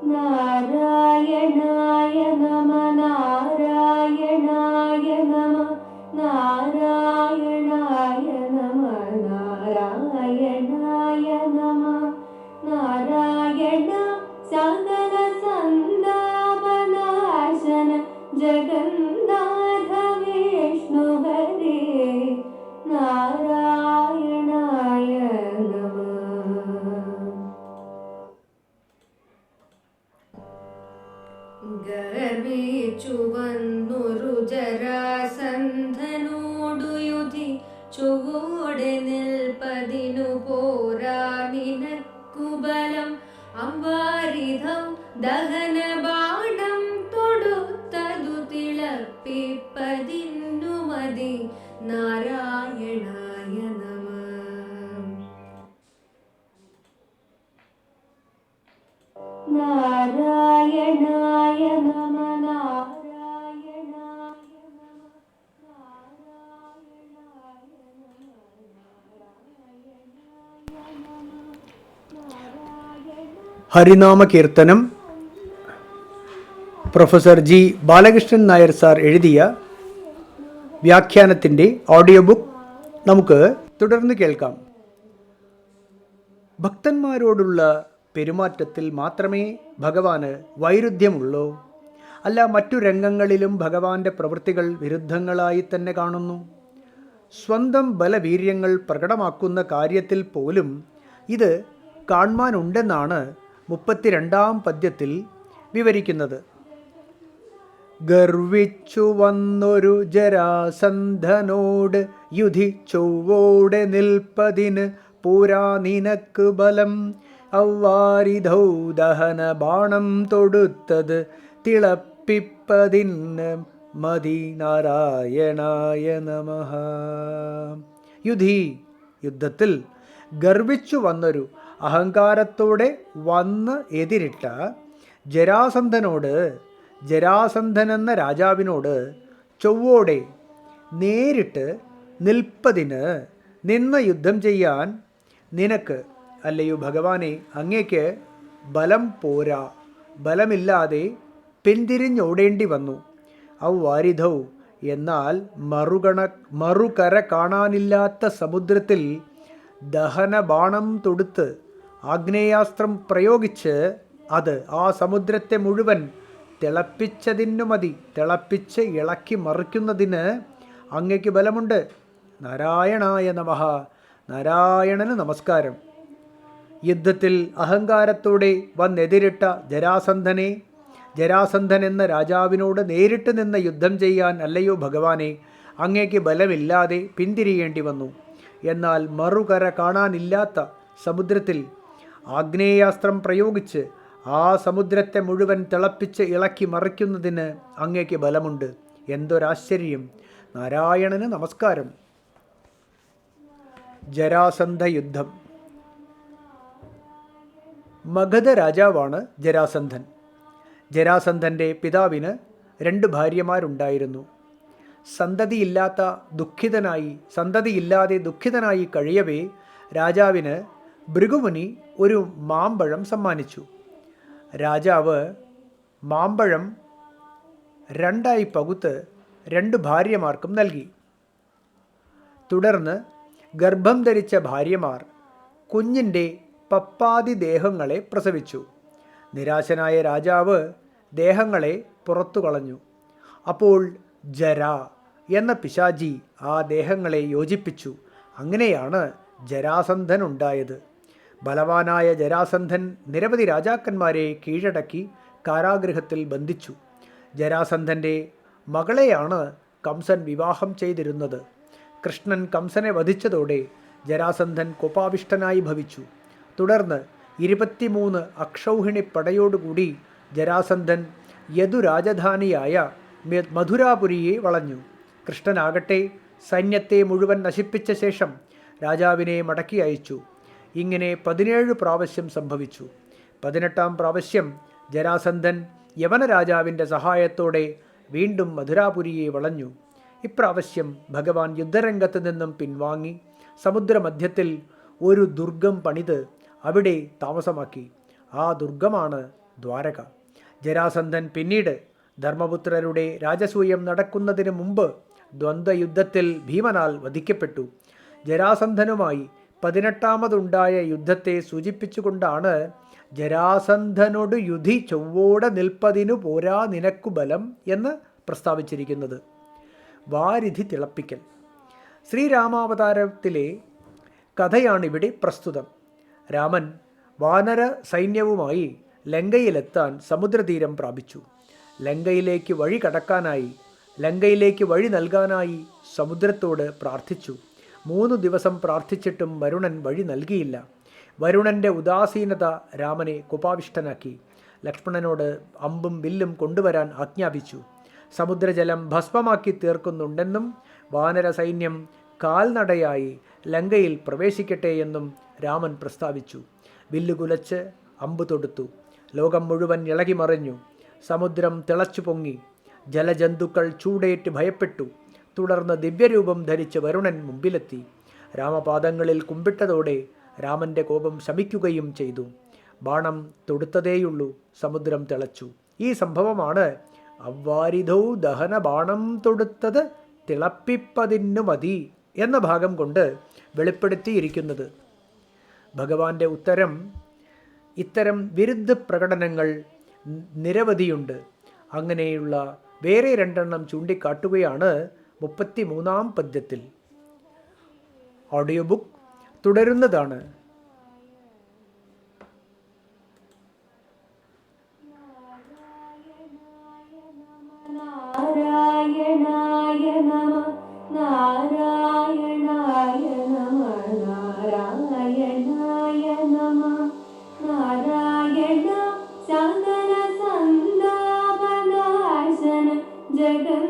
നാരായണായ നമ നാരായണായ നമ നാരായണായ നമ നാരായണായ നമ നാരായണ സകല സന്താപനാശന ജഗന്നാഥ വിഷ്ണു ഹരേ നാരായണായ നമ. ഗർവിച്ചു വന്നൊരു ജരാസന്ധനോടു യുധി ചുവോടെ നിൽപ്പതിനു പോരാ നിനക്കു ബലം അവാരിധം ദഹന ബാണം തൊടുത്തതു തിളപ്പിപ്പതിന്നു മതി നാരായണായ നമ. നാരായണായ നമ നാരായണായ നമ നാരായണായ ഹരിനാമ കീർത്തനം professor G Balakrishnan Nair sir എഴുതിയ വ്യാഖ്യാനത്തിൻ്റെ ഓഡിയോ ബുക്ക് നമുക്ക് തുടർന്ന് കേൾക്കാം. ഭക്തന്മാരോടുള്ള പെരുമാറ്റത്തിൽ മാത്രമേ ഭഗവാന് വൈരുദ്ധ്യമുള്ളൂ. അല്ല, മറ്റു രംഗങ്ങളിലും ഭഗവാന്റെ പ്രവൃത്തികൾ വിരുദ്ധങ്ങളായി തന്നെ കാണുന്നു. സ്വന്തം ബലവീര്യങ്ങൾ പ്രകടമാക്കുന്ന കാര്യത്തിൽ പോലും ഇത് കാണുവാനുണ്ടെന്നാണ് 32-ാം പദ്യത്തിൽ വിവരിക്കുന്നത്. ഗർവിച്ചു വന്നൊരു ജരാസന്ധനോട് യുധി ചൊവ്വോടെ നിൽപ്പതിന് പൂരാ നിനക്ക് ബലം ഔവാരിധൗ ദഹന ബാണം തൊടുത്തത് തിളപ്പിപ്പതിന് മതി നാരായണായ നമഃ. യുധി, യുദ്ധത്തിൽ ഗർവിച്ചു വന്നൊരു, അഹങ്കാരത്തോടെ വന്ന് എതിരിട്ട ജരാസന്ധനോട്, ജരാസന്ധനെന്ന രാജാവിനോട് ചൊവ്വോടെ നേരിട്ട് നിൽപ്പതിന്, നിന്ന് യുദ്ധം ചെയ്യാൻ നിനക്ക്, അല്ലയോ ഭഗവാനെ, അങ്ങേക്ക് ബലം പോരാ, ബലമില്ലാതെ പിന്തിരിഞ്ഞോടേണ്ടി വന്നു. ഔവാരിധൗ, എന്നാൽ മറുകര കാണാനില്ലാത്ത സമുദ്രത്തിൽ ദഹനബാണം തൊടുത്ത് ആഗ്നേയാസ്ത്രം പ്രയോഗിച്ച് അത് ആ സമുദ്രത്തെ മുഴുവൻ തിളപ്പിച്ചതിനു മതി, തിളപ്പിച്ച് ഇളക്കി മറിക്കുന്നതിന് അങ്ങയ്ക്ക് ബലമുണ്ട്. നാരായണായ നമഃ, നാരായണന് നമസ്കാരം. യുദ്ധത്തിൽ അഹങ്കാരത്തോടെ വന്നെതിരിട്ട ജരാസന്ധനെ, ജരാസന്ധൻ എന്ന രാജാവിനോട് നേരിട്ട് നിന്ന് യുദ്ധം ചെയ്യാൻ അല്ലയോ ഭഗവാനെ, അങ്ങേക്ക് ബലമില്ലാതെ പിന്തിരിയേണ്ടി വന്നു. എന്നാൽ മറുകര കാണാനില്ലാത്ത സമുദ്രത്തിൽ ആഗ്നേയാസ്ത്രം പ്രയോഗിച്ച് ആ സമുദ്രത്തെ മുഴുവൻ തിളപ്പിച്ച് ഇളക്കി മറിക്കുന്നതിന് അങ്ങേക്ക് ബലമുണ്ട്. എന്തൊരാശ്ചര്യം! നാരായണന് നമസ്കാരം. ജരാസന്ധ യുദ്ധം. മഗധ രാജാവാണ് ജരാസന്ധൻ. ജരാസന്ധൻ്റെ പിതാവിന് 2 ഭാര്യമാരുണ്ടായിരുന്നു. സന്തതിയില്ലാതെ ദുഃഖിതനായി കഴിയവേ രാജാവിന് ഭൃഗുമുനി ഒരു മാമ്പഴം സമ്മാനിച്ചു. രാജാവ് മാമ്പഴം 2 പകുത്ത് 2 ഭാര്യമാർക്കും നൽകി. തുടർന്ന് ഗർഭം ധരിച്ച ഭാര്യമാർ കുഞ്ഞിൻ്റെ പപ്പാതി ദേഹങ്ങളെ പ്രസവിച്ചു. നിരാശനായ രാജാവ് ദേഹങ്ങളെ പുറത്തു കളഞ്ഞു. അപ്പോൾ ജര എന്ന പിശാചി ആ ദേഹങ്ങളെ യോജിപ്പിച്ചു. അങ്ങനെയാണ് ജരാസന്ധൻ ഉണ്ടായത്. ബലവാനായ ജരാസന്ധൻ നിരവധി രാജാക്കന്മാരെ കീഴടക്കി കാരാഗൃഹത്തിൽ ബന്ധിച്ചു. ജരാസന്ധൻ്റെ മകളെയാണ് കംസൻ വിവാഹം ചെയ്തിരുന്നത്. കൃഷ്ണൻ കംസനെ വധിച്ചതോടെ ജരാസന്ധൻ കോപാവിഷ്ടനായി ഭവിച്ചു. തുടർന്ന് 23 അക്ഷൗഹിണി പടയോടുകൂടി ജരാസന്ധൻ യദുരാജധാനിയായ മധുരാപുരിയെ വളഞ്ഞു. കൃഷ്ണനാകട്ടെ സൈന്യത്തെ മുഴുവൻ നശിപ്പിച്ച ശേഷം രാജാവിനെ മടക്കി അയച്ചു. ഇങ്ങനെ 17 പ്രാവശ്യം സംഭവിച്ചു. 18-ാം പ്രാവശ്യം ജരാസന്ധൻ യവന രാജാവിൻ്റെ സഹായത്തോടെ വീണ്ടും മധുരാപുരിയെ വളഞ്ഞു. ഇപ്രാവശ്യം ഭഗവാൻ യുദ്ധരംഗത്ത് നിന്നും പിൻവാങ്ങി സമുദ്രമധ്യത്തിൽ ഒരു ദുർഗം പണിത് അവിടെ താമസമാക്കി. ആ ദുർഗമാണ് ദ്വാരക. ജരാസന്ധൻ പിന്നീട് ധർമ്മപുത്രരുടെ രാജസൂയം നടക്കുന്നതിന് മുമ്പ് ദ്വന്ദ്വയുദ്ധത്തിൽ ഭീമനാൽ വധിക്കപ്പെട്ടു. ജരാസന്ധനുമായി 18ാമതുണ്ടായ യുദ്ധത്തെ സൂചിപ്പിച്ചുകൊണ്ടാണ് ജരാസന്ധനോട് യുധി ചൊവ്വോടെ നിൽപ്പതിനു പോരാ നിനക്കു ബലം എന്ന് പ്രസ്താവിച്ചിരിക്കുന്നത്. വാരിധി തിളപ്പിക്കൽ. ശ്രീരാമാവതാരത്തിലെ കഥയാണിവിടെ പ്രസ്തുതം. രാമൻ വാനര സൈന്യവുമായി ലങ്കയിലെത്താൻ സമുദ്രതീരം പ്രാപിച്ചു. ലങ്കയിലേക്ക് വഴി കടക്കാനായി, ലങ്കയിലേക്ക് വഴി നൽകാനായി സമുദ്രത്തോട് പ്രാർത്ഥിച്ചു. 3 ദിവസം പ്രാർത്ഥിച്ചിട്ടും വരുണൻ വഴി നൽകിയില്ല. വരുണൻ്റെ ഉദാസീനത രാമനെ കോപാവിഷ്ടനാക്കി. ലക്ഷ്മണനോട് അമ്പും വില്ലും കൊണ്ടുവരാൻ ആജ്ഞാപിച്ചു. സമുദ്രജലം ഭസ്മമാക്കി തീർക്കുന്നുണ്ടെന്നും വാനര സൈന്യം കാൽനടയായി ലങ്കയിൽ പ്രവേശിക്കട്ടെ എന്നും രാമൻ പ്രസ്താവിച്ചു. വില്ലുകുലച്ച് അമ്പ് തൊടുത്തു. ലോകം മുഴുവൻ ഇളകിമറിഞ്ഞു. സമുദ്രം തിളച്ചു പൊങ്ങി. ജലജന്തുക്കൾ ചൂടേറ്റ് ഭയപ്പെട്ടു. തുടർന്ന് ദിവ്യരൂപം ധരിച്ച് വരുണൻ മുമ്പിലെത്തി. രാമപാദങ്ങളിൽ കുമ്പിട്ടതോടെ രാമൻ്റെ കോപം ശമിക്കുകയും ചെയ്തു. ബാണം തൊടുത്തതേയുള്ളൂ, സമുദ്രം തിളച്ചു. ഈ സംഭവമാണ് അവ്വാരിധൗ ദഹന ബാണം തൊടുത്തത് തിളപ്പിപ്പതിന്നു മതി എന്ന ഭാഗം കൊണ്ട് വെളിപ്പെടുത്തിയിരിക്കുന്നത്. ഭഗവാന്റെ ഇത്തരം വിരുദ്ധ പ്രകടനങ്ങൾ നിരവധിയുണ്ട്. അങ്ങനെയുള്ള വേറെ 2 ചൂണ്ടിക്കാട്ടുകയാണ് 33ാം പദ്യത്തിൽ. Audio book തുടരുന്നതാണ്. നാരായണായ നമ നാരായണായ നമ നാരായണായ നമ നാരായണ സകല സന്താപനാശന ജഗൻ